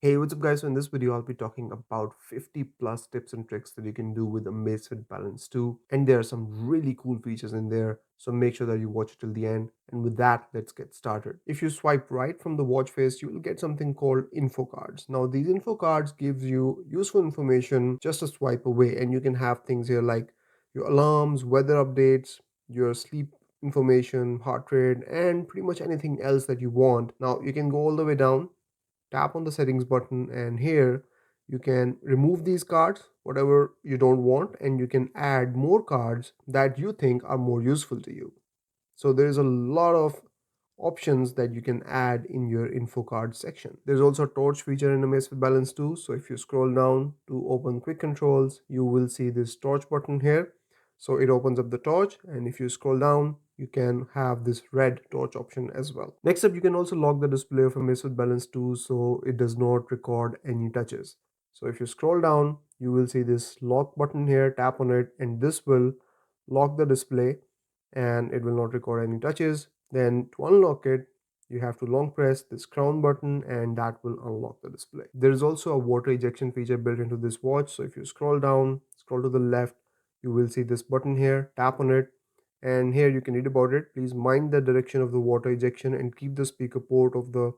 Hey, what's up guys? So in this video, I'll be talking about 50 plus tips and tricks that you can do with Amazfit Balance 2. And there are some really cool features in there. So make sure that you watch it till the end. And with that, let's get started. If you swipe right from the watch face, you will get something called info cards. Now these info cards gives you useful information just a swipe away. And you can have things here like your alarms, weather updates, your sleep information, heart rate, and pretty much anything else that you want. Now you can go all the way down, tap on the settings button, and here you can remove these cards whatever you don't want, and you can add more cards that you think are more useful to you. So there's a lot of options that you can add in your info card section. There's also a torch feature in Amazfit Balance 2. So if you scroll down to open quick controls, you will see this torch button here. So it opens up the torch, and if you scroll down, you can have this red torch option as well. Next up, you can also lock the display of Amazfit Balance 2 so it does not record any touches. So if you scroll down, you will see this lock button here, tap on it, and this will lock the display and it will not record any touches. Then to unlock it, you have to long press this crown button and that will unlock the display. There is also a water ejection feature built into this watch. So if you scroll down, scroll to the left, you will see this button here, tap on it, and here you can read about it. Please mind the direction of the water ejection and keep the speaker port of the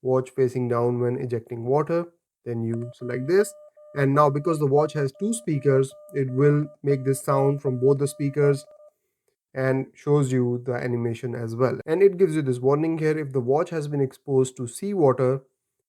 watch facing down when ejecting water. Then you select this, and now because the watch has two speakers, it will make this sound from both the speakers and shows you the animation as well. And it gives you this warning here: if the watch has been exposed to seawater,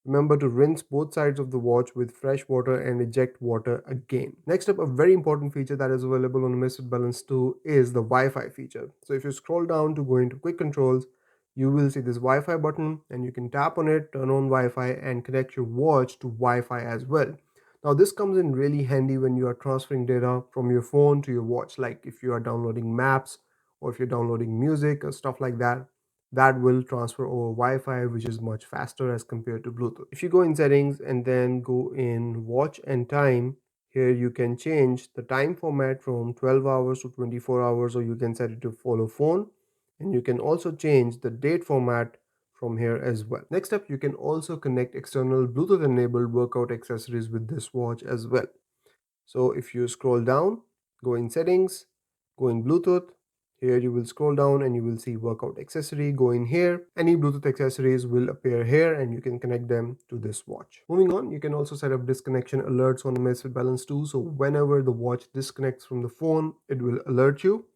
remember to rinse both sides of the watch with fresh water and eject water again. Next up, a very important feature that is available on Amazfit Balance 2 is the Wi-Fi feature. So if you scroll down to go into quick controls, you will see this Wi-Fi button, and you can tap on it, turn on Wi-Fi, and connect your watch to Wi-Fi as well. Now this comes in really handy when you are transferring data from your phone to your watch, like if you are downloading maps or if you're downloading music or stuff like that. That will transfer over Wi-Fi, which is much faster as compared to Bluetooth. If you go in settings and then go in watch and time, here you can change the time format from 12 hours to 24 hours, or you can set it to follow phone, and you can also change the date format from here as well. Next up, you can also connect external Bluetooth enabled workout accessories with this watch as well. So if you scroll down, go in settings, go in Bluetooth. Here you will scroll down and you will see workout accessory. Go in here. Any Bluetooth accessories will appear here and you can connect them to this watch. Moving on, you can also set up disconnection alerts on Amazfit Balance 2. So whenever the watch disconnects from the phone, it will alert you.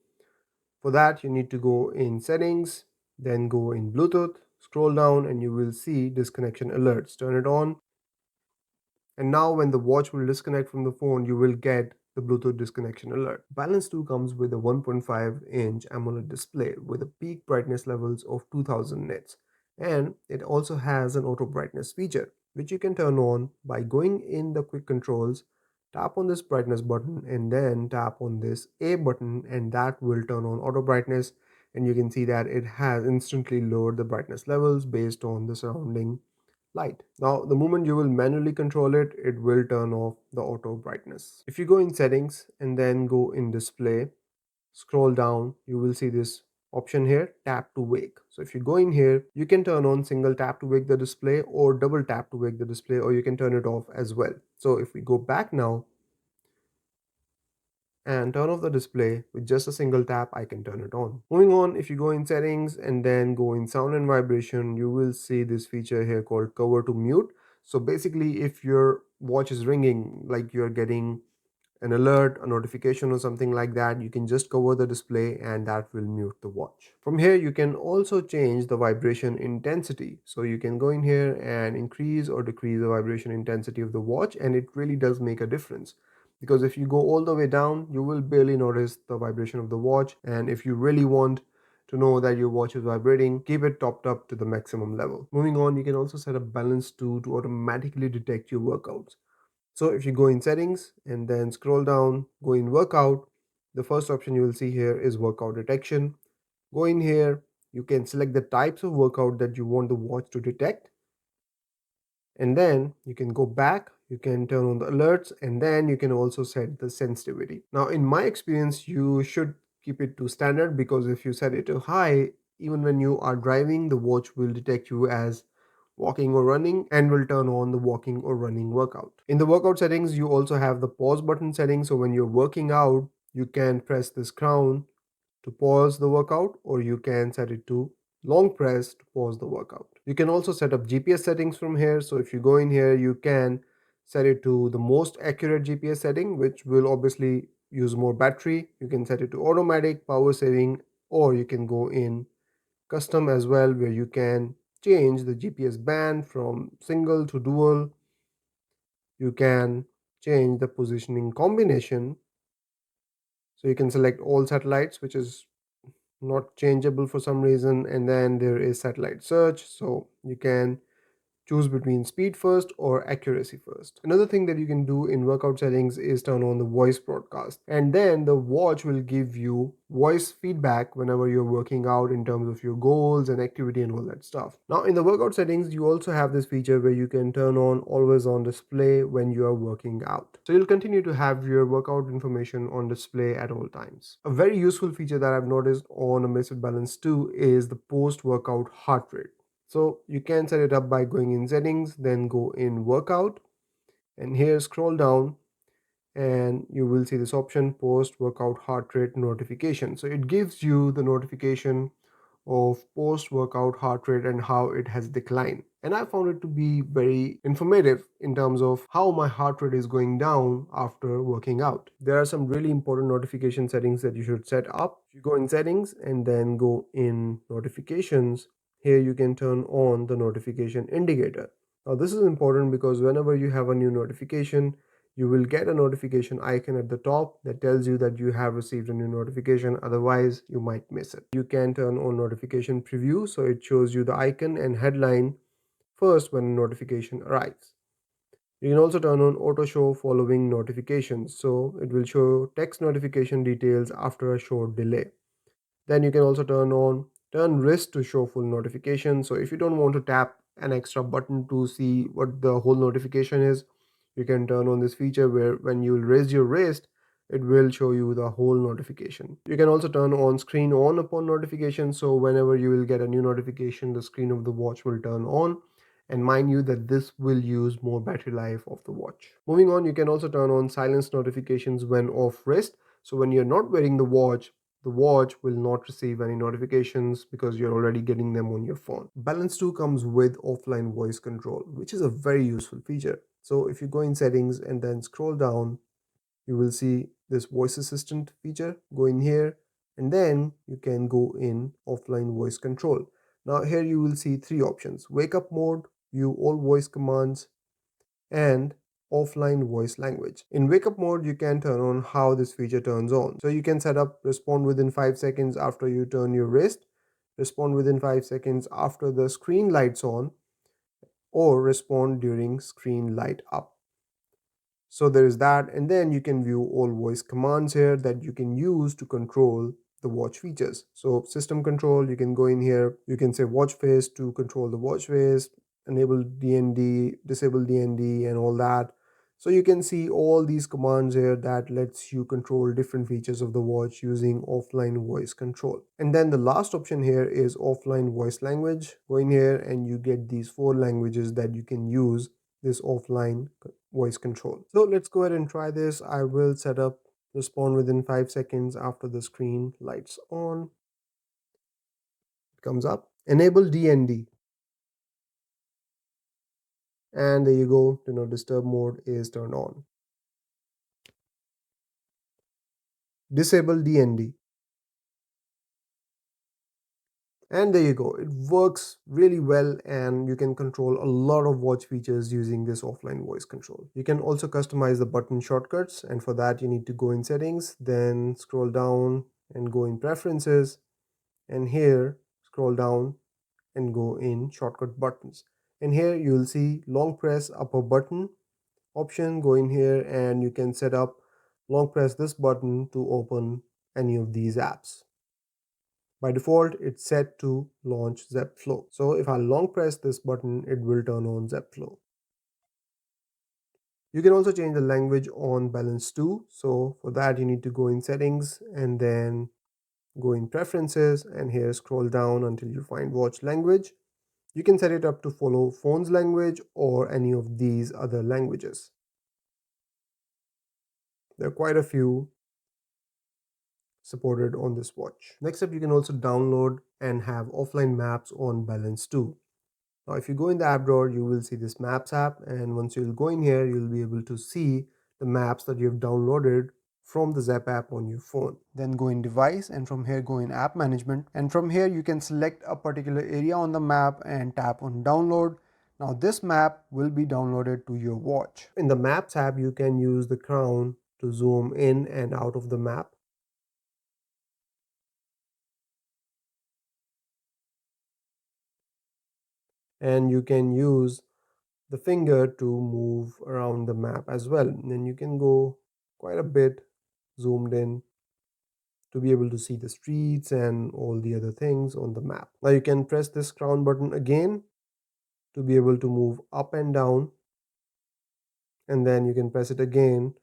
For that, you need to go in settings, then go in Bluetooth, scroll down, and you will see disconnection alerts. Turn it on, and now when the watch will disconnect from the phone, you will get the Bluetooth disconnection alert. Balance 2 comes with a 1.5-inch AMOLED display with a peak brightness levels of 2000 nits. And it also has an auto brightness feature, which you can turn on by going in the quick controls, tap on this brightness button, and then tap on this A button, and that will turn on auto brightness. And you can see that it has instantly lowered the brightness levels based on the surrounding light. Now, the moment you will manually control it, it will turn off the auto brightness. If you go in settings and then go in display, scroll down, you will see this option here, tap to wake. So if you go in here, you can turn on single tap to wake the display or double tap to wake the display, or you can turn it off as well. So if we go back now and turn off the display with just a single tap, I can turn it on. Moving on, if you go in settings and then go in sound and vibration, you will see this feature here called cover to mute. So basically, if your watch is ringing, like you're getting an alert, a notification or something like that, you can just cover the display and that will mute the watch. From here, you can also change the vibration intensity. So you can go in here and increase or decrease the vibration intensity of the watch, and it really does make a difference. Because if you go all the way down, you will barely notice the vibration of the watch. And if you really want to know that your watch is vibrating, keep it topped up to the maximum level. Moving on, you can also set up Balance 2 to automatically detect your workouts. So if you go in settings and then scroll down, go in workout, the first option you will see here is workout detection. Go in here, you can select the types of workout that you want the watch to detect, and then you can go back, you can turn on the alerts, and then you can also set the sensitivity. Now in my experience, you should keep it to standard, because if you set it to high, even when you are driving, the watch will detect you as walking or running, and will turn on the walking or running workout. In the workout settings, you also have the pause button setting. So when you're working out, you can press this crown to pause the workout, or you can set it to long press to pause the workout. You can also set up GPS settings from here. So if you go in here, you can set it to the most accurate GPS setting, which will obviously use more battery. You can set it to automatic, power saving, or you can go in custom as well, where you can change the GPS band from single to dual. You can change the positioning combination. So you can select all satellites, which is not changeable for some reason, and then there is satellite search, so you can choose between speed first or accuracy first. Another thing that you can do in workout settings is turn on the voice broadcast, and then the watch will give you voice feedback whenever you're working out in terms of your goals and activity and all that stuff. Now in the workout settings, you also have this feature where you can turn on always on display when you are working out. So you'll continue to have your workout information on display at all times. A very useful feature that I've noticed on Amazfit Balance 2 is the post workout heart rate. So you can set it up by going in settings, then go in workout, and here scroll down and you will see this option post workout heart rate notification. So it gives you the notification of post workout heart rate and how it has declined. And I found it to be very informative in terms of how my heart rate is going down after working out. There are some really important notification settings that you should set up. You go in settings and then go in notifications. Here you can turn on the notification indicator. Now this is important because whenever you have a new notification, you will get a notification icon at the top that tells you that you have received a new notification. Otherwise you might miss it. You can turn on notification preview, so it shows you the icon and headline first when a notification arrives. You can also turn on auto show following notifications, so it will show text notification details after a short delay. Then you can also turn wrist to show full notification. So if you don't want to tap an extra button to see what the whole notification is, you can turn on this feature where when you raise your wrist, it will show you the whole notification. You can also turn on screen on upon notification. So whenever you will get a new notification, the screen of the watch will turn on. And mind you that this will use more battery life of the watch. Moving on, you can also turn on silence notifications when off wrist. So when you're not wearing the watch will not receive any notifications because you're already getting them on your phone. Balance 2 comes with offline voice control, which is a very useful feature. So if you go in settings and then scroll down, you will see this voice assistant feature. Go in here and then you can go in offline voice control. Now here you will see three options: wake up mode, view all voice commands, and offline voice language. In wake up mode, you can turn on how this feature turns on. So you can set up respond within 5 seconds after you turn your wrist, respond within 5 seconds after the screen lights on, or respond during screen light up. So there is that, and then you can view all voice commands here that you can use to control the watch features. So system control, you can go in here, you can say watch face to control the watch face, enable DND, disable DND and all that. So you can see all these commands here that lets you control different features of the watch using offline voice control. And then the last option here is offline voice language. Go in here and you get these four languages that you can use this offline voice control. So let's go ahead and try this. I will set up respond within 5 seconds after the screen lights on. It comes up. Enable DND. And there you go. Do not disturb mode is turned on. Disable DND. And there you go. It works really well and you can control a lot of watch features using this offline voice control. You can also customize the button shortcuts, and for that you need to go in settings, then scroll down and go in preferences, and here scroll down and go in shortcut buttons. And here you will see long press upper button option. Go in here and you can set up long press this button to open any of these apps. By default, it's set to launch Zepp Flow. So if I long press this button, it will turn on Zepp Flow. You can also change the language on Balance 2. So for that, you need to go in settings and then go in preferences, and here scroll down until you find watch language. You can set it up to follow phone's language or any of these other languages. There are quite a few supported on this watch. Next up, you can also download and have offline maps on Balance 2. Now, if you go in the app drawer, you will see this Maps app, and once you'll go in here, you'll be able to see the maps that you've downloaded from the Zepp app on your phone. Then go in Device, and from here go in App Management, and from here you can select a particular area on the map and tap on Download. Now this map will be downloaded to your watch. In the Maps app, you can use the crown to zoom in and out of the map. And you can use the finger to move around the map as well. And then you can go quite a bit zoomed in to be able to see the streets and all the other things on the map. Now you can press this crown button again to be able to move up and down, and then you can press it again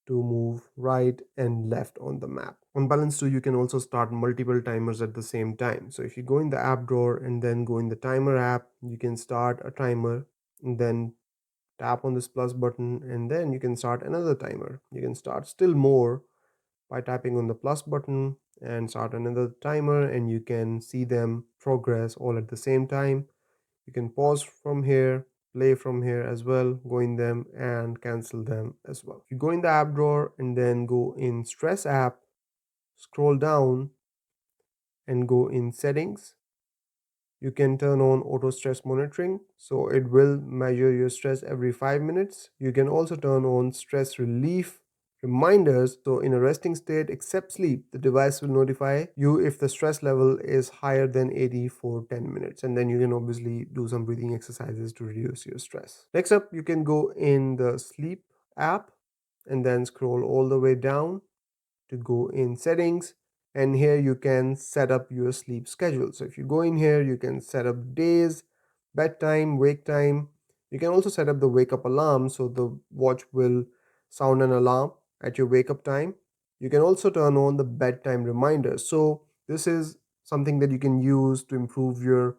to move right and left on the map. On Balance 2, you can also start multiple timers at the same time. So if you go in the app drawer and then go in the timer app, you can start a timer and then tap on this plus button, and then you can start another timer. You can start still more by tapping on the plus button and start another timer, and you can see them progress all at the same time. You can pause from here, play from here as well, go in them and cancel them as well. If you go in the app drawer and then go in Stress app, scroll down and go in Settings, you can turn on auto stress monitoring, so it will measure your stress every 5 minutes. You can also turn on stress relief reminders, so in a resting state except sleep, the device will notify you if the stress level is higher than 80 for 10 minutes, and then you can obviously do some breathing exercises to reduce your stress. Next up, you can go in the sleep app and then scroll all the way down to go in Settings, and here you can set up your sleep schedule. So if you go in here, you can set up days, bedtime, wake time. You can also set up the wake up alarm, so the watch will sound an alarm at your wake up time. You can also turn on the bedtime reminder. So this is something that you can use to improve your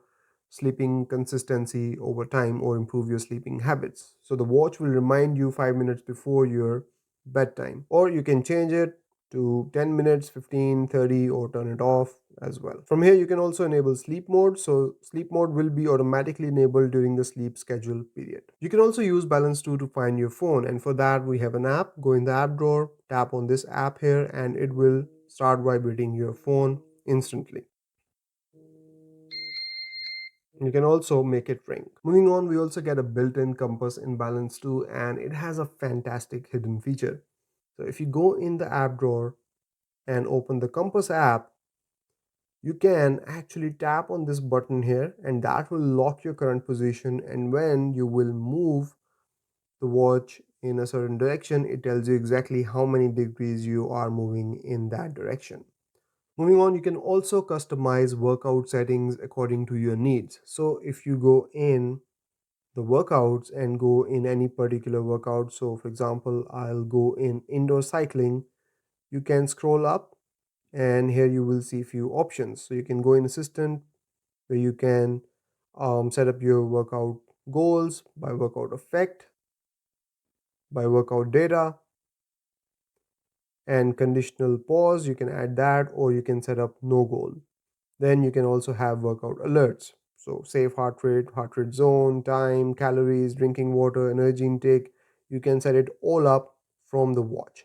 sleeping consistency over time or improve your sleeping habits. So the watch will remind you 5 minutes before your bedtime, or you can change it to 10 minutes, 15, 30, or turn it off as well. From here, you can also enable sleep mode. So sleep mode will be automatically enabled during the sleep schedule period. You can also use Balance 2 to find your phone. And for that, we have an app. Go in the app drawer, tap on this app here, and it will start vibrating your phone instantly. You can also make it ring. Moving on, we also get a built-in compass in Balance 2, and it has a fantastic hidden feature. So if you go in the app drawer and open the compass app, you can actually tap on this button here, and that will lock your current position, and when you will move the watch in a certain direction, it tells you exactly how many degrees you are moving in that direction. Moving on, you can also customize workout settings according to your needs. So if you go in the workouts and go in any particular workout, so for example, I'll go in indoor cycling, you can scroll up and here you will see a few options. So you can go in Assistant, where you can set up your workout goals by workout effect, by workout data, and conditional pause. You can add that, or you can set up no goal. Then you can also have workout alerts. So safe heart rate zone, time, calories, drinking water, energy intake. You can set it all up from the watch.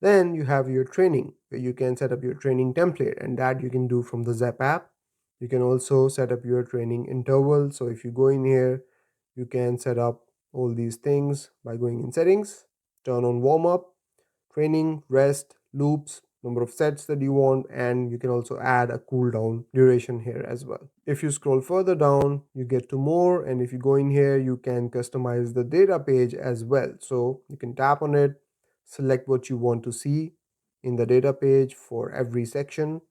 Then you have your training, where you can set up your training template, and that you can do from the Zepp app. You can also set up your training interval. So if you go in here, you can set up all these things by going in settings, turn on warm up, training, rest, loops, number of sets that you want, and you can also add a cool down duration here as well. If you scroll further down, you get to more, and if you go in here, you can customize the data page as well. So you can tap on it, select what you want to see in the data page for every section,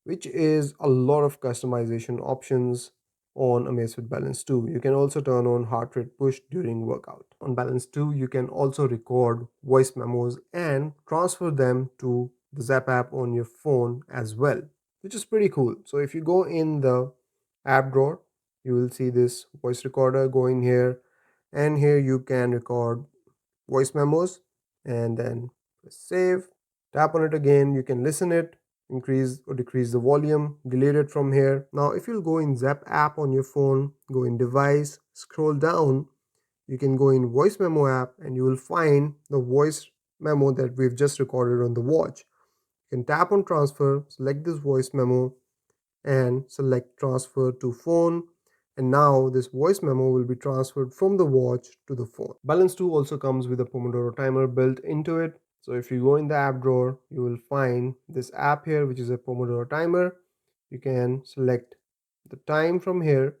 which is a lot of customization options on Amazfit Balance 2. You can also turn on heart rate push during workout. On Balance 2, you can also record voice memos and transfer them to the Zepp app on your phone as well, which is pretty cool. So if you go in the app drawer, tap on this app here, and it will start you will see this voice recorder going here, and here you can record voice memos, and then press save. Tap on it again, you can listen it, increase or decrease the volume, delete it from here. Now if you'll go in Zepp app on your phone, go in device, scroll down, you can go in voice memo app and you will find the voice memo that we've just recorded on the watch. You can tap on transfer, select this voice memo, and select transfer to phone, and now this voice memo will be transferred from the watch to the phone. Balance 2 also comes with a Pomodoro timer built into it. So if you go in the app drawer, you will find this app here, which is a Pomodoro timer. You can select the time from here,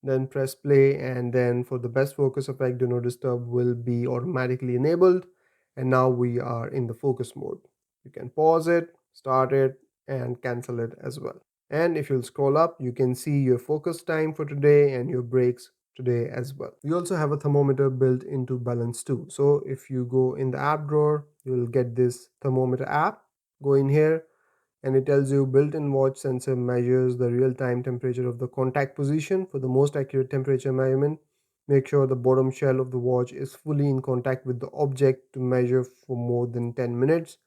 then press play, and then for the best focus effect, do not disturb will be automatically enabled, and now we are in the focus mode. You can pause it, start it, and cancel it as well. And if you'll scroll up, you can see your focus time for today and your breaks today as well. We also have a thermometer built into Balance 2. So if you go in the app drawer, you'll get this thermometer app. Go in here, and it tells you built-in watch sensor measures the real-time temperature of the contact position. For the most accurate temperature measurement, make sure the bottom shell of the watch is fully in contact with the object to measure for more than 10 minutes.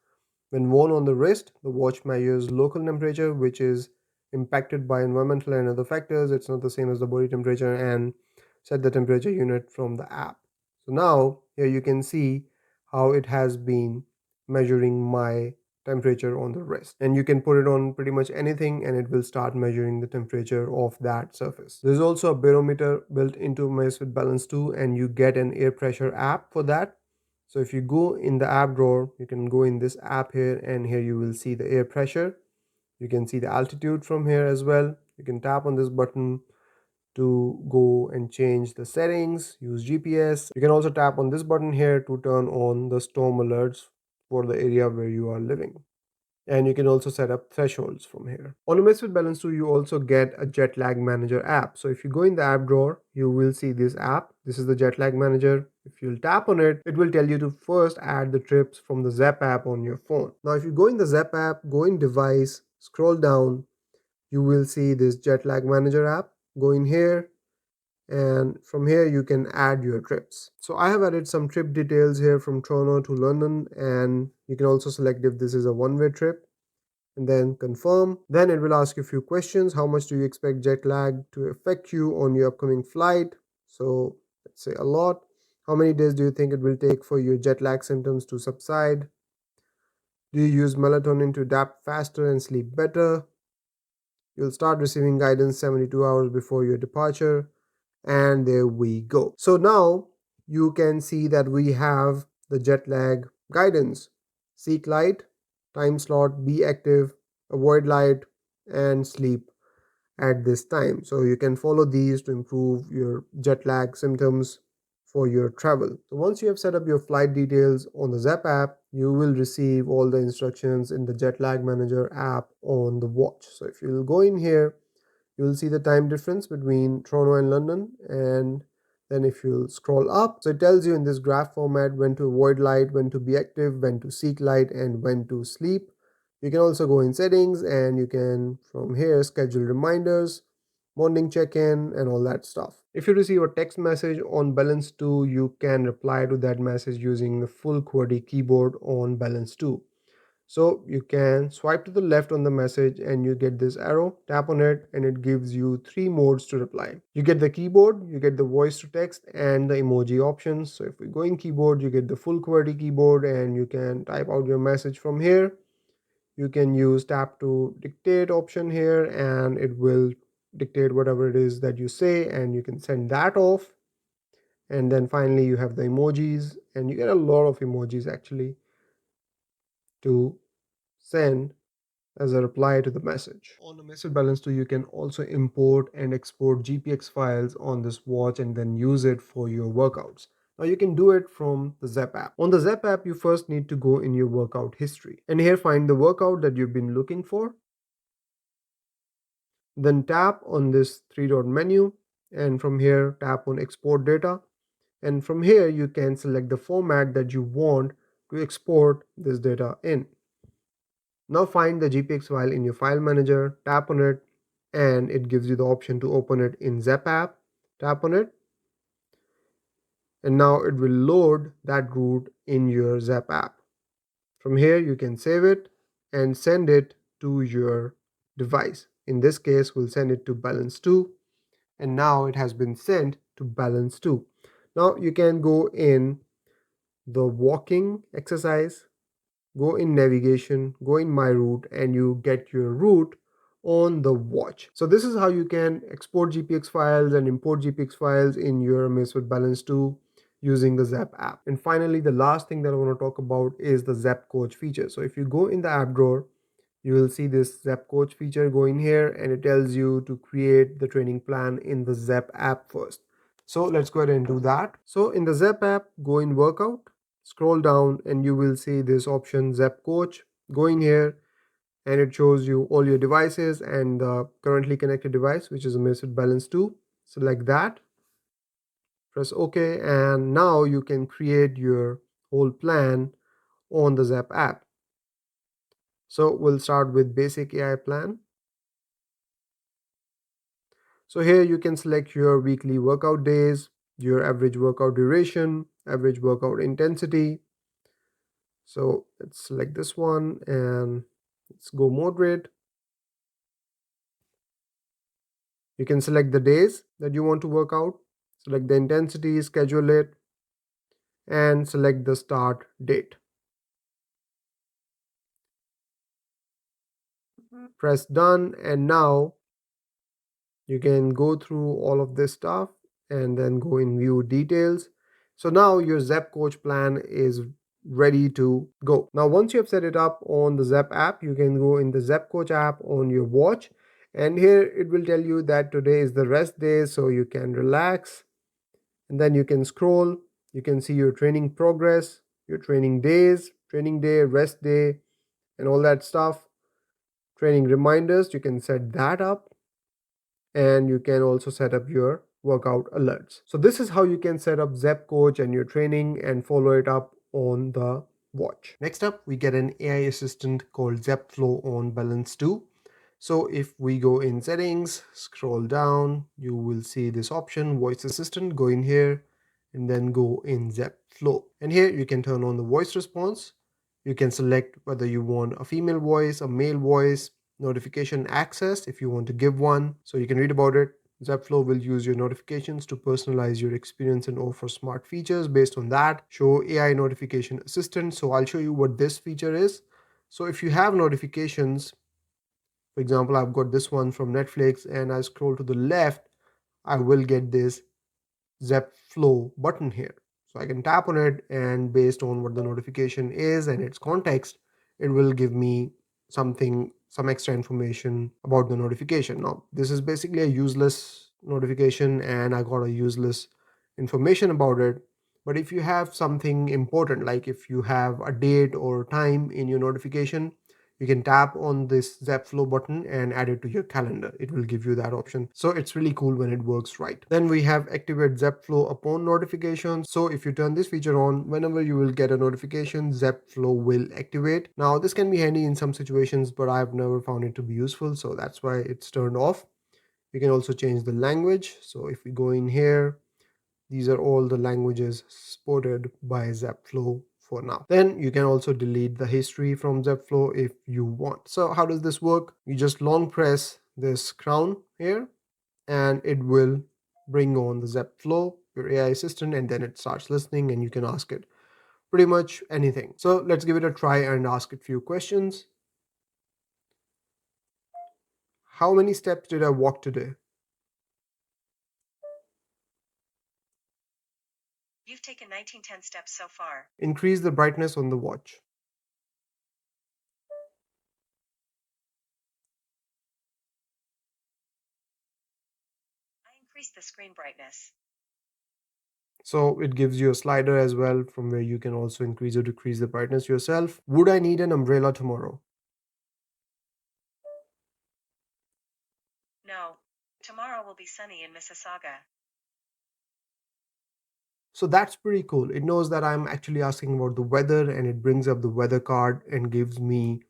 When worn on the wrist, the watch measures local temperature, which is impacted by environmental and other factors. It's not the same as the body temperature, and set the temperature unit from the app. So now here you can see how it has been measuring my temperature on the wrist, and you can put it on pretty much anything and it will start measuring the temperature of that surface. There's also a barometer built into Amazfit Balance 2, and you get an air pressure app for that. So if you go in the app drawer, you can go in this app here, and here you will see the air pressure. You can see the altitude from here as well. You can tap on this button to go and change the settings, use GPS. You can also tap on this button here to turn on the storm alerts for the area where you are living. And you can also set up thresholds from here. On Amazfit Balance 2, you also get a jet lag manager app. So if you go in the app drawer, you will see this app. This is the jet lag manager. If you'll tap on it, it will tell you to first add the trips from the Zepp app on your phone. Now if you go in the Zepp app, go in device, scroll down, you will see this jet lag manager app. Go in here, and from here you can add your trips. So I have added some trip details here from Toronto to London, and you can also select if this is a one-way trip and then confirm. Then it will ask you a few questions. How much do you expect jet lag to affect you on your upcoming flight? So let's say a lot. How many days do you think it will take for your jet lag symptoms to subside? Do you use melatonin to adapt faster and sleep better? You'll start receiving guidance 72 hours before your departure. And there we go. So now you can see that we have the jet lag guidance: seek light, time slot, be active, avoid light, and sleep at this time. So you can follow these to improve your jet lag symptoms for your travel. So once you have set up your flight details on the Zepp app, you will receive all the instructions in the jet lag manager app on the watch. So if you'll go in here, you will see the time difference between Toronto and London, and then if you scroll up, so it tells you in this graph format when to avoid light, when to be active, when to seek light, and when to sleep. You can also go in settings, and you can from here schedule reminders, morning check-in, and all that stuff. If you receive a text message on Balance 2, you can reply to that message using the full QWERTY keyboard on Balance 2. So you can swipe to the left on the message and you get this arrow, tap on it, and it gives you three modes to reply. You get the keyboard, you get the voice to text, and the emoji options. So if we go in keyboard, you get the full QWERTY keyboard and you can type out your message from here. You can use tap to dictate option here and it will dictate whatever it is that you say, and you can send that off. And then finally you have the emojis, and you get a lot of emojis actually to send as a reply to the message. On the Amazfit Balance 2, you can also import and export GPX files on this watch and then use it for your workouts. Now you can do it from the Zepp app. On the Zepp app, you first need to go in your workout history and here find the workout that you've been looking for. Then tap on this three-dot menu, and from here tap on export data, and from here you can select the format that you want to export this data in. Now find the GPX file in your file manager, tap on it, and it gives you the option to open it in Zepp app. Tap on it, and now it will load that route in your Zepp app. From here, you can save it and send it to your device. In this case, we'll send it to Balance 2, and now it has been sent to Balance 2. Now you can go in the walking exercise, go in navigation, go in my route, and you get your route on the watch. So this is how you can export GPX files and import GPX files in your Amazfit Balance 2 using the Zepp app. And finally, the last thing that I want to talk about is the Zepp coach feature. So if you go in the app drawer, you will see this Zepp coach feature. Go in here and it tells you to create the training plan in the Zepp app first. So let's go ahead and do that. So in the Zepp app, go in workout, scroll down, and you will see this option Zepp coach. Go in here and it shows you all your devices and the currently connected device, which is a Amazfit Balance 2. Select that, press OK, and now you can create your whole plan on the Zepp app. So we'll start with basic AI plan. So here you can select your weekly workout days, your average workout duration, average workout intensity. So let's select this one and let's go moderate. You can select the days that you want to work out, select the intensity, schedule it, and select the start date. Press done, and now you can go through all of this stuff and then go in view details. So now your Zepp coach plan is ready to go. Now once you have set it up on the Zepp app, you can go in the Zepp coach app on your watch, and here it will tell you that today is the rest day, so you can relax. And then you can scroll, you can see your training progress, your training days, training day, rest day, and all that stuff. Training reminders, you can set that up, and you can also set up your workout alerts. So this is how you can set up Zepp coach and your training and follow it up on the watch. Next up, we get an AI assistant called Zepp Flow on Balance 2. So if we go in settings, scroll down, you will see this option, voice assistant. Go in here and then go in Zepp Flow. And here you can turn on the voice response. You can select whether you want a female voice, a male voice, notification access if you want to give one. So you can read about it. Zepp Flow will use your notifications to personalize your experience and offer smart features based on that. Show AI notification assistant. So I'll show you what this feature is. So if you have notifications, for example, I've got this one from Netflix and I scroll to the left, I will get this Zepp Flow button here. So I can tap on it, and based on what the notification is and its context, it will give me some extra information about the notification. Now, this is basically a useless notification and I got a useless information about it. But if you have something important, like if you have a date or time in your notification, you can tap on this Zepp Flow button and add it to your calendar. It will give you that option. So it's really cool when it works right. Then we have activate Zepp Flow upon notification. So if you turn this feature on, whenever you will get a notification, Zepp Flow will activate. Now this can be handy in some situations, but I've never found it to be useful. So that's why it's turned off. You can also change the language. So if we go in here, these are all the languages supported by Zepp Flow for now. Then you can also delete the history from Zepp Flow if you want. So how does this work? You just long press this crown here and it will bring on the Zepp Flow, your AI assistant, and then it starts listening and you can ask it pretty much anything. So let's give it a try and ask it a few questions. How many steps did I walk today? You've taken 1910 steps so far. Increase the brightness on the watch. I increased the screen brightness. So it gives you a slider as well from where you can also increase or decrease the brightness yourself. Would I need an umbrella tomorrow? No. Tomorrow will be sunny in Mississauga. So that's pretty cool. It knows that I'm actually asking about the weather and it brings up the weather card and gives me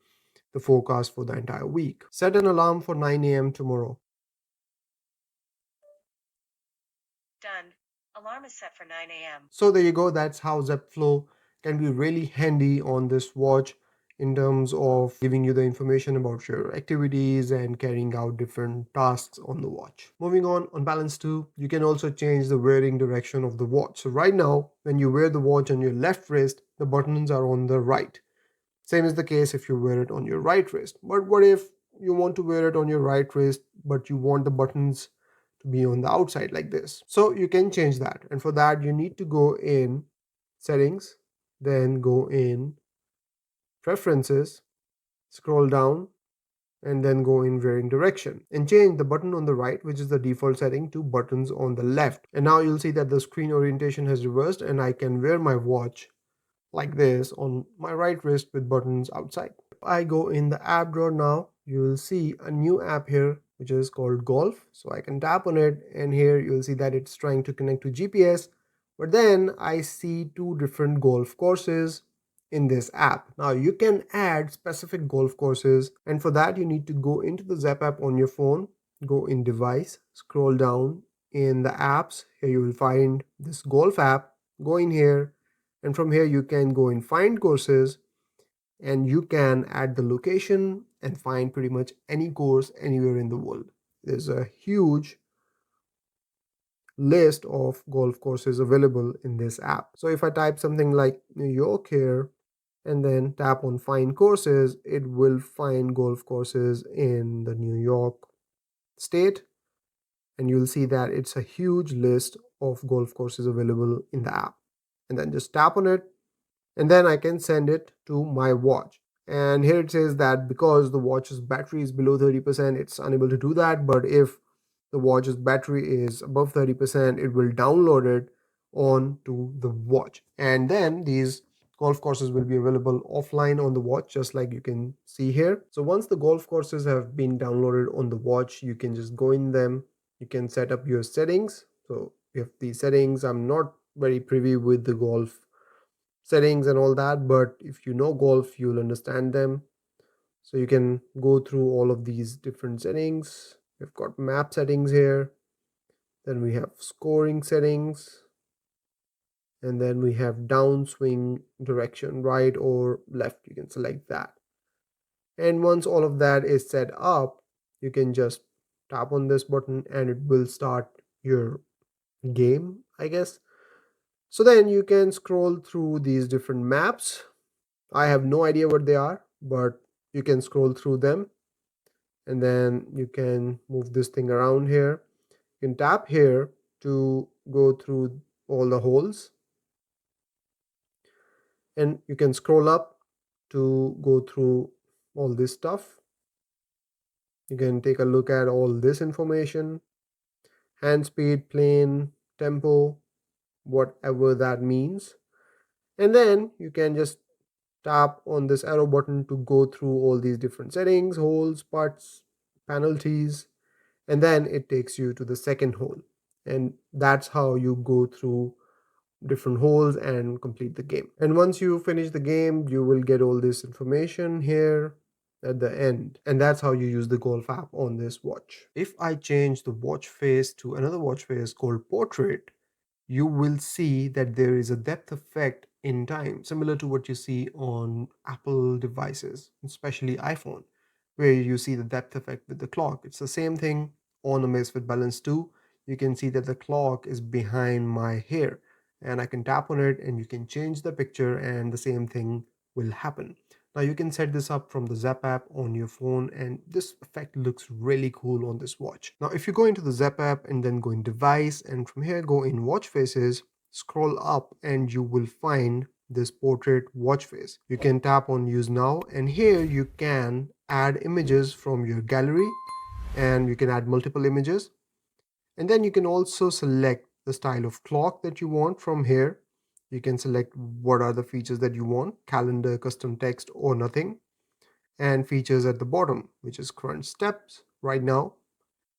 the forecast for the entire week. Set an alarm for 9 a.m. tomorrow. Alarm is set for 9 a.m. So there you go. That's how Zepp Flow can be really handy on this watch in terms of giving you the information about your activities and carrying out different tasks on the watch. Moving on Balance 2, you can also change the wearing direction of the watch. So right now, when you wear the watch on your left wrist, the buttons are on the right. Same is the case if you wear it on your right wrist. But what if you want to wear it on your right wrist, but you want the buttons to be on the outside like this? So you can change that. And for that, you need to go in Settings, then go in Preferences, scroll down, and then go in wearing direction and change the button on the right, which is the default setting, to buttons on the left. And now you'll see that the screen orientation has reversed and I can wear my watch like this on my right wrist with buttons outside. If I go in the app drawer now, you will see a new app here which is called Golf. So I can tap on it and here you'll see that it's trying to connect to GPS, but then I see two different golf courses in this app. Now you can add specific golf courses, and for that you need to go into the Zepp app on your phone, go in device, scroll down in the apps. Here you will find this golf app. Go in here, and from here you can go in find courses and you can add the location and find pretty much any course anywhere in the world. There's a huge list of golf courses available in this app. So if I type something like New York here and then tap on find courses, it will find golf courses in the New York state, and you'll see that it's a huge list of golf courses available in the app. And then just tap on it and then I can send it to my watch. And here it says that because the watch's battery is below 30%, it's unable to do that. But if the watch's battery is above 30%, it will download it onto the watch. And then these golf courses will be available offline on the watch, just like you can see here. So once the golf courses have been downloaded on the watch, you can just go in them. You can set up your settings. So if the settings, I'm not very privy with the golf settings and all that, but if you know golf, you'll understand them. So you can go through all of these different settings. We've got map settings here, then we have scoring settings, and then we have downswing direction, right or left. You can select that, and once all of that is set up, you can just tap on this button and it will start your game, I guess. So then you can scroll through these different maps. I have no idea what they are, but you can scroll through them and then you can move this thing around here. You can tap here to go through all the holes, and you can scroll up to go through all this stuff. You can take a look at all this information: hand speed, plane, tempo, whatever that means. And then you can just tap on this arrow button to go through all these different settings, holes, parts, penalties, and then it takes you to the second hole. And that's how you go through different holes and complete the game. And once you finish the game, you will get all this information here at the end. And that's how you use the golf app on this watch. If I change the watch face to another watch face called portrait, you will see that there is a depth effect in time, similar to what you see on Apple devices, especially iPhone, where you see the depth effect with the clock. It's the same thing on Amazfit Balance 2. You can see that the clock is behind my hair, and I can tap on it and you can change the picture and the same thing will happen. Now you can set this up from the Zepp app on your phone, and this effect looks really cool on this watch. Now if you go into the Zepp app and then go in device, and from here go in watch faces, scroll up and you will find this portrait watch face. You can tap on use now, and here you can add images from your gallery, and you can add multiple images. And then you can also select the style of clock that you want from here. You can select what are the features that you want: calendar, custom text, or nothing. And features at the bottom, which is current steps right now,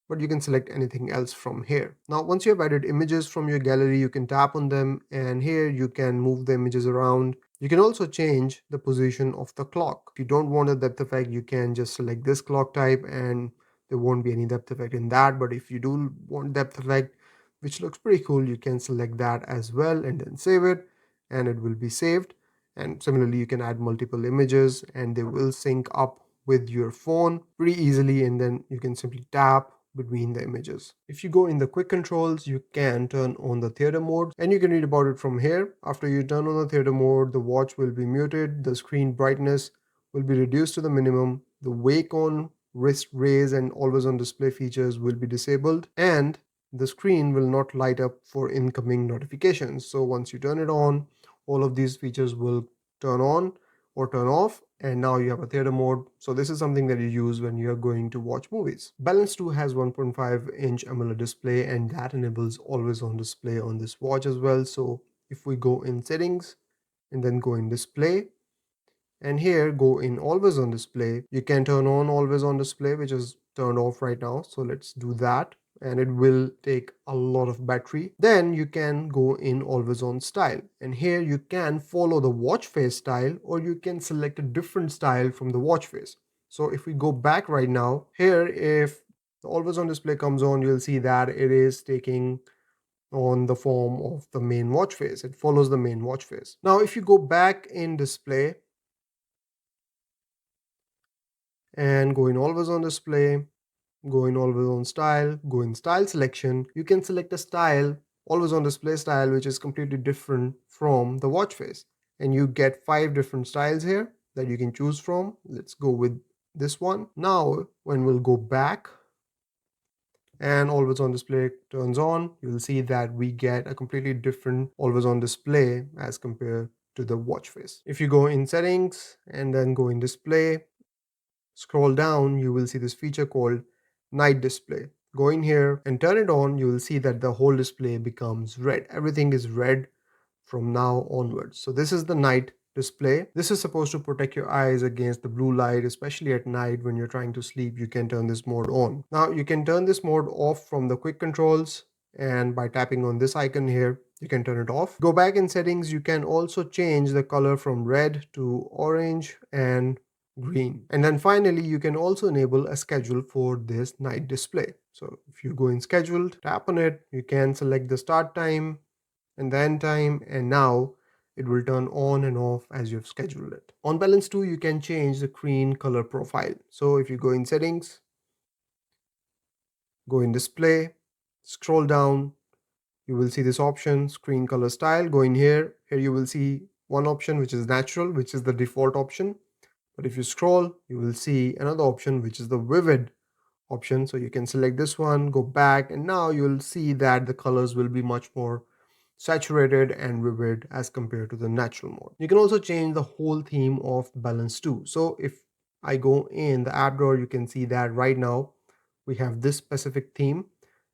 but you can select anything else from here. Now once you have added images from your gallery, you can tap on them and here you can move the images around. You can also change the position of the clock. If you don't want a depth effect, you can just select this clock type and there won't be any depth effect in that. But if you do want depth effect, which looks pretty cool. You can select that as well and then save it, and it will be saved. And similarly, you can add multiple images and they will sync up with your phone pretty easily, and then you can simply tap between the images. If you go in the quick controls, you can turn on the theater mode and you can read about it from here. After you turn on the theater mode, the watch will be muted, the screen brightness will be reduced to the minimum, the wake on, wrist raise and always on display features will be disabled, and the screen will not light up for incoming notifications. So once you turn it on, all of these features will turn on or turn off, and now you have a theater mode. So this is something that you use when you are going to watch movies. Balance 2 has 1.5-inch AMOLED display, and that enables always on display on this watch as well. So if we go in settings and then go in display, and here go in always on display, you can turn on always on display, which is turned off right now. So let's do that, and it will take a lot of battery. Then you can go in always on style, and here you can follow the watch face style, or you can select a different style from the watch face. So if we go back right now here, if the always on display comes on, you'll see that it is taking on the form of the main watch face. It follows the main watch face. Now if you go back in display and go in always on display, go in always on style, go in style selection, you can select a style, always on display style, which is completely different from the watch face. And you get 5 different styles here that you can choose from. Let's go with this one. Now, when we'll go back and always on display turns on, you will see that we get a completely different always on display as compared to the watch face. If you go in settings and then go in display, scroll down, you will see this feature called night display. Go in here and turn it on, you will see that the whole display becomes red. Everything is red from now onwards. So this is the night display. This is supposed to protect your eyes against the blue light, especially at night when you're trying to sleep. You can turn this mode on. Now you can turn this mode off from the quick controls, and by tapping on this icon here, you can turn it off. Go back in settings, you can also change the color from red to orange and green. And then finally, you can also enable a schedule for this night display. So if you go in scheduled, tap on it, you can select the start time and the end time, and now it will turn on and off as you've scheduled it. On Balance 2, you can change the screen color profile. So if you go in settings, go in display, scroll down, you will see this option, screen color style. Go in here. Here you will see one option which is natural, which is the default option. But if you scroll, you will see another option which is the vivid option. So you can select this one, go back, and now you'll see that the colors will be much more saturated and vivid as compared to the natural mode. You can also change the whole theme of Balance 2. So if I go in the app drawer, you can see that right now we have this specific theme.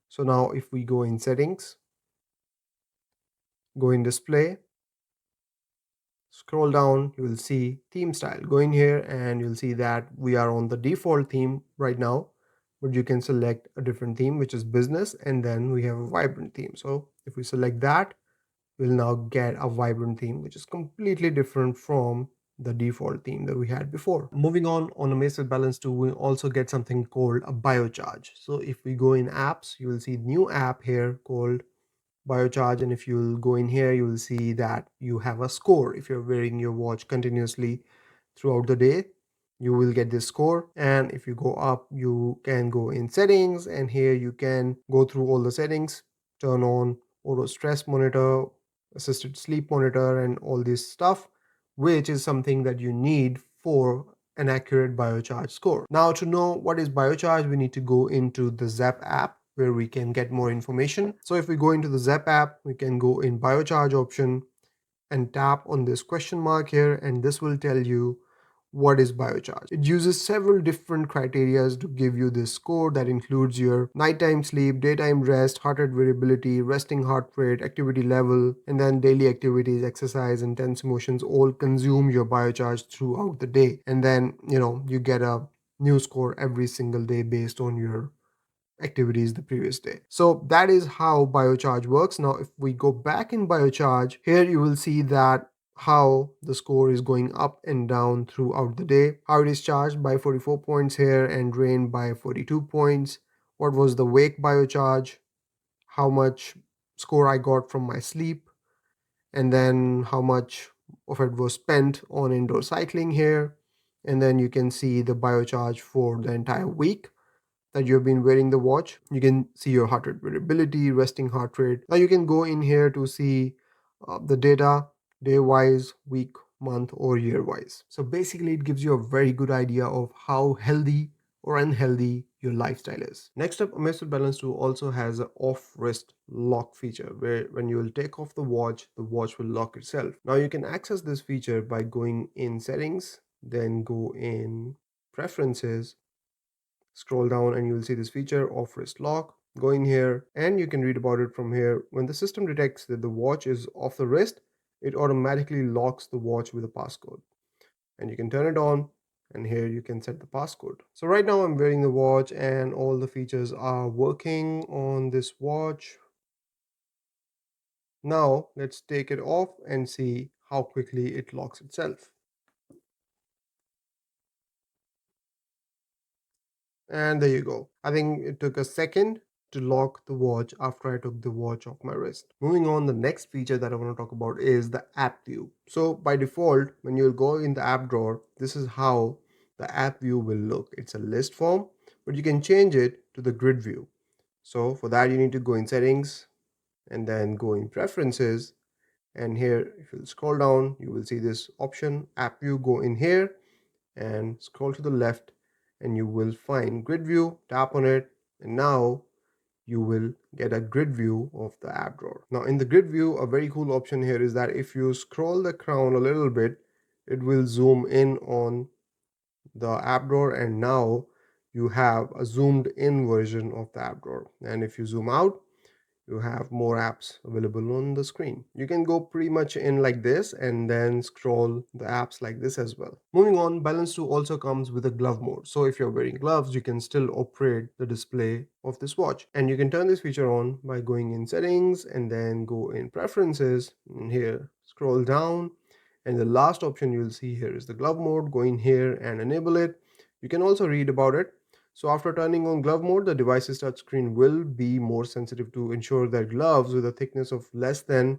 So now if we go in settings, go in display, scroll down, you will see theme style. Go in here and you'll see that we are on the default theme right now, but you can select a different theme, which is business, and then we have a vibrant theme. So if we select that, we'll now get a vibrant theme, which is completely different from the default theme that we had before. Moving on Amazfit Balance 2, we also get something called a Biocharge. So if we go in apps, you will see new app here called Biocharge, and if you'll go in here, you will see that you have a score. If you're wearing your watch continuously throughout the day, you will get this score. And if you go up, you can go in settings, and here you can go through all the settings, turn on auto stress monitor, assisted sleep monitor, and all this stuff, which is something that you need for an accurate Biocharge score. Now, to know what is Biocharge, we need to go into the Zepp app where we can get more information. So if we go into the Zepp app, we can go in Biocharge option and tap on this question mark here, and this will tell you what is Biocharge. It uses several different criteria to give you this score that includes your nighttime sleep, daytime rest, heart rate variability, resting heart rate, activity level, and then daily activities, exercise, intense emotions all consume your Biocharge throughout the day. And then, you get a new score every single day based on your activities the previous day. So that is how Biocharge works. Now, if we go back in Biocharge, here you will see that how the score is going up and down throughout the day, how it is charged by 44 points here and drained by 42 points, what was the wake Biocharge, how much score I got from my sleep, and then how much of it was spent on indoor cycling here. And then you can see the biocharge for the entire week that you've been wearing the watch. You can see your heart rate variability, resting heart rate. Now you can go in here to see the data day wise, week, month, or year wise. So basically, it gives you a very good idea of how healthy or unhealthy your lifestyle is. Next up, Amazfit Balance 2 also has an off wrist lock feature where when you will take off the watch will lock itself. Now you can access this feature by going in settings, then go in preferences, scroll down, and you'll see this feature of wrist lock. Go in here and you can read about it from here. When the system detects that the watch is off the wrist, it automatically locks the watch with a passcode, and you can turn it on, and here you can set the passcode. So right now I'm wearing the watch and all the features are working on this watch. Now let's take it off and see how quickly it locks itself. And there you go. I think it took a second to lock the watch after I took the watch off my wrist. Moving on, the next feature that I want to talk about is the app view. So by default, when you'll go in the app drawer, this is how the app view will look. It's a list form, but you can change it to the grid view. So for that, you need to go in settings and then go in preferences. And here, if you scroll down, you will see this option, app view. Go in here and scroll to the left, and you will find grid view. Tap on it, and now you will get a grid view of the app drawer. Now in the grid view, a very cool option here is that if you scroll the crown a little bit, it will zoom in on the app drawer, and now you have a zoomed in version of the app drawer. And if you zoom out, you have more apps available on the screen. You can go pretty much in like this and then scroll the apps like this as well. Moving on, Balance 2 also comes with a glove mode. So if you're wearing gloves, you can still operate the display of this watch. And you can turn this feature on by going in settings and then go in preferences, and here scroll down, and the last option you'll see here is the glove mode. Go in here and enable it. You can also read about it. So after turning on glove mode, the device's touchscreen will be more sensitive to ensure that gloves with a thickness of less than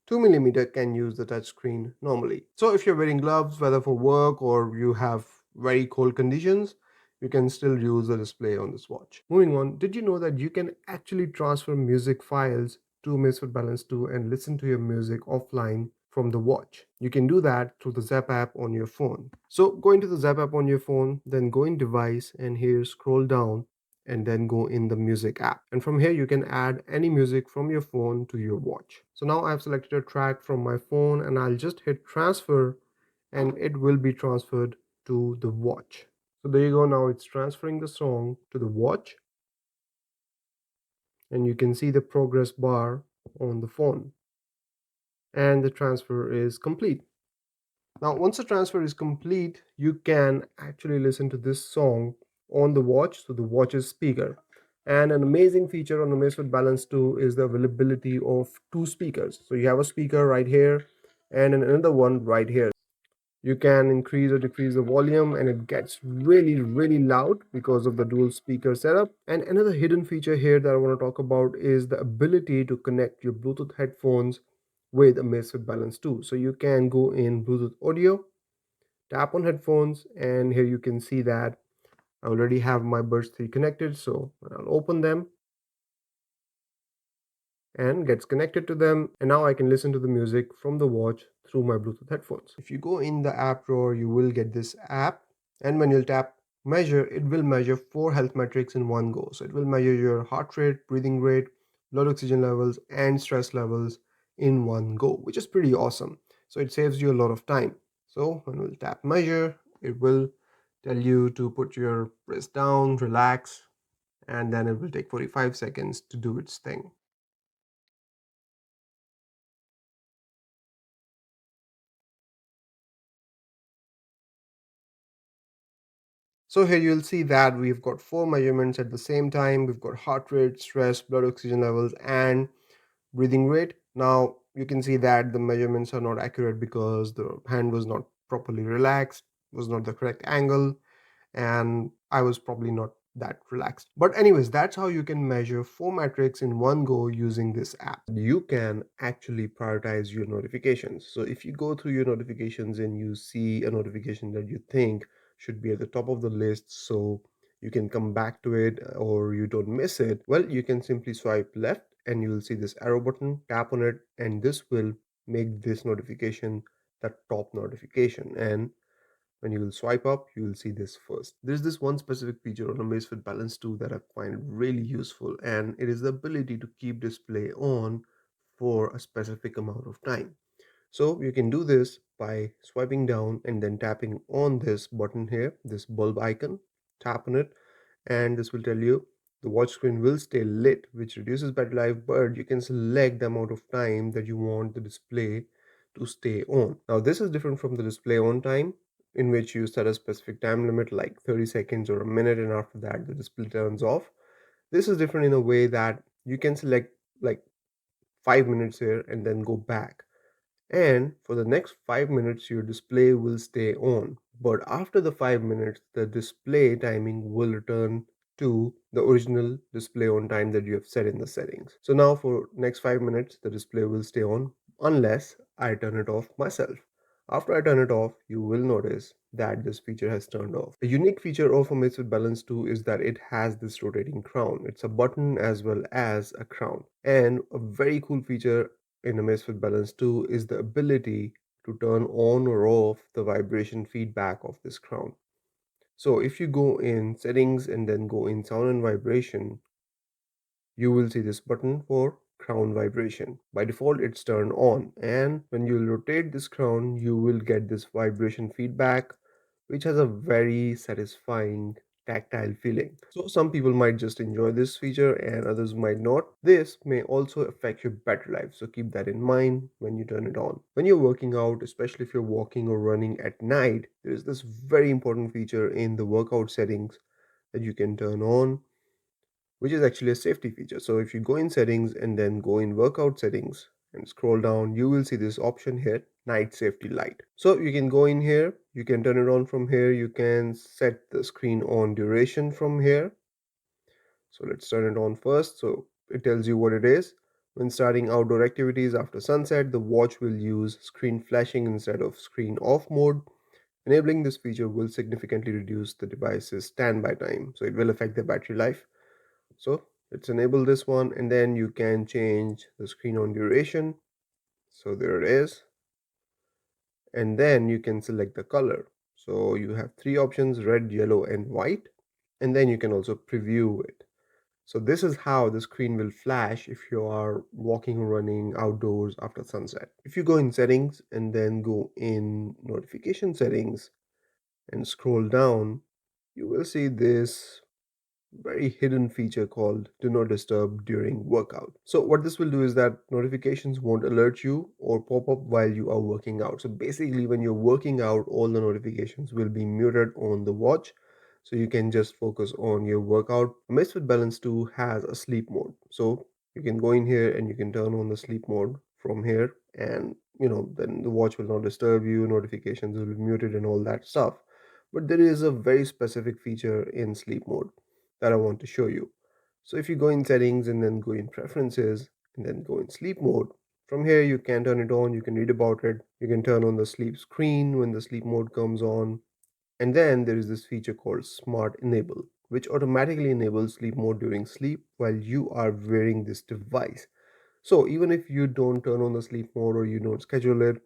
2 mm can use the touchscreen normally. So if you're wearing gloves, whether for work or you have very cold conditions, you can still use the display on this watch. Moving on, did you know that you can actually transfer music files to Amazfit Balance 2 and listen to your music offline from the watch? You can do that through the Zepp app on your phone. So go into the Zepp app on your phone, then go in device, and here scroll down and then go in the music app, and from here you can add any music from your phone to your watch. So now I've selected a track from my phone and I'll just hit transfer, and it will be transferred to the watch. So there you go, now it's transferring the song to the watch, and you can see the progress bar on the phone, and the transfer is complete. Now, once the transfer is complete, you can actually listen to this song on the watch, so the watch's speaker. And an amazing feature on the Amazfit Balance 2 is the availability of two speakers. So you have a speaker right here and another one right here. You can increase or decrease the volume, and it gets really, really loud because of the dual speaker setup. And another hidden feature here that I want to talk about is the ability to connect your Bluetooth headphones with Amazfit Balance 2. So you can go in Bluetooth audio, tap on headphones, and here you can see that I already have my Buds 3 connected. So I'll open them and gets connected to them, and now I can listen to the music from the watch through my Bluetooth headphones. If you go in the app drawer, you will get this app, and when you'll tap measure, it will measure 4 health metrics in one go. So it will measure your heart rate, breathing rate, blood oxygen levels, and stress levels in one go, which is pretty awesome. So it saves you a lot of time. So when we'll tap measure, it will tell you to put your wrist down, relax, and then it will take 45 seconds to do its thing. So here you'll see that we've got 4 measurements at the same time. We've got heart rate, stress, blood oxygen levels, and breathing rate. Now you can see that the measurements are not accurate because the hand was not properly relaxed, was not the correct angle, and I was probably not that relaxed. But anyways, that's how you can measure 4 metrics in one go using this app. You can actually prioritize your notifications. So if you go through your notifications and you see a notification that you think should be at the top of the list, so you can come back to it or you don't miss it, well, you can simply swipe left and you will see this arrow button, tap on it, and this will make this notification the top notification. And when you will swipe up, you will see this first. There's this one specific feature on Amazfit Balance 2 that I find really useful, and it is the ability to keep display on for a specific amount of time. So you can do this by swiping down and then tapping on this button here, this bulb icon. Tap on it, and this will tell you the watch screen will stay lit, which reduces battery life, but you can select the amount of time that you want the display to stay on. Now, this is different from the display on time, in which you set a specific time limit like 30 seconds or a minute, and after that, the display turns off. This is different in a way that you can select like 5 minutes here and then go back, and for the next 5 minutes your display will stay on, but after the 5 minutes the display timing will return to the original display on time that you have set in the settings. So now for next 5 minutes the display will stay on unless I turn it off myself. After I turn it off, you will notice that this feature has turned off. A unique feature of Amazfit Balance 2 is that it has this rotating crown. It's a button as well as a crown. And a very cool feature in Amazfit Balance 2 is the ability to turn on or off the vibration feedback of this crown. So if you go in settings and then go in sound and vibration, you will see this button for crown vibration. By default, it's turned on, and when you rotate this crown, you will get this vibration feedback, which has a very satisfying tactile feeling. So some people might just enjoy this feature and others might not. This may also affect your battery life, so keep that in mind when you turn it on. When you're working out, especially if you're walking or running at night, there is this very important feature in the workout settings that you can turn on, which is actually a safety feature. So if you go in settings and then go in workout settings and scroll down, you will see this option here, night safety light. So you can go in here, you can turn it on from here, you can set the screen on duration from here. So let's turn it on first. So it tells you what it is. When starting outdoor activities after sunset, the watch will use screen flashing instead of screen off mode. Enabling this feature will significantly reduce the device's standby time, so it will affect the battery life. So let's enable this one, and then you can change the screen on duration. So there it is. And then you can select the color. So you have three options: red, yellow, and white. And then you can also preview it. So this is how the screen will flash if you are walking or running outdoors after sunset. If you go in settings and then go in notification settings and scroll down, you will see this very hidden feature called do not disturb during workout. So what this will do is that notifications won't alert you or pop up while you are working out. So basically when you're working out, all the notifications will be muted on the watch, so you can just focus on your workout. Amazfit Balance 2 has a sleep mode, so you can go in here and you can turn on the sleep mode from here, and then the watch will not disturb you, notifications will be muted and all that stuff. But there is a very specific feature in sleep mode that I want to show you. So if you go in settings and then go in preferences and then go in sleep mode, from here you can turn it on, you can read about it, you can turn on the sleep screen when the sleep mode comes on, and then there is this feature called Smart Enable, which automatically enables sleep mode during sleep while you are wearing this device. So even if you don't turn on the sleep mode or you don't schedule it,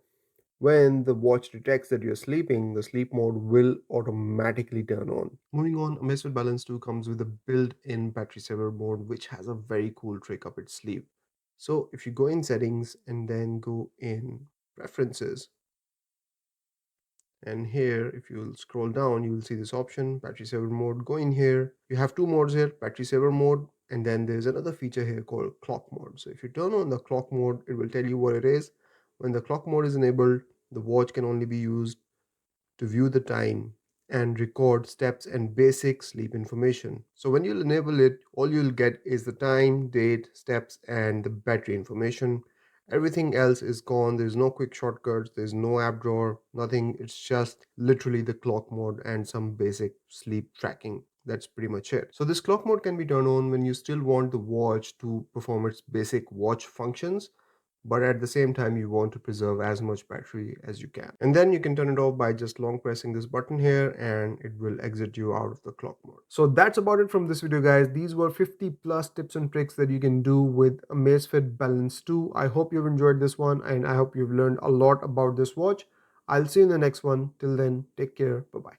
when the watch detects that you're sleeping, the sleep mode will automatically turn on. Moving on, Amazfit Balance 2 comes with a built-in battery saver mode, which has a very cool trick up its sleeve. So if you go in settings and then go in preferences, and here if you will scroll down, you will see this option, battery saver mode. Go in here, you have two modes here, battery saver mode, and then there's another feature here called clock mode. So if you turn on the clock mode, it will tell you what it is. When the clock mode is enabled, the watch can only be used to view the time and record steps and basic sleep information. So when you'll enable it, all you'll get is the time, date, steps, and the battery information. Everything else is gone. There's no quick shortcuts, there's no app drawer, nothing. It's just literally the clock mode and some basic sleep tracking. that's pretty much it. So this clock mode can be turned on when you still want the watch to perform its basic watch functions, but at the same time you want to preserve as much battery as you can. And then you can turn it off by just long pressing this button here, and it will exit you out of the clock mode. So that's about it from this video, guys. These were 50 plus tips and tricks that you can do with Amazfit Balance 2. I hope you've enjoyed this one, and I hope you've learned a lot about this watch. I'll see you in the next one. Till then, take care. Bye bye.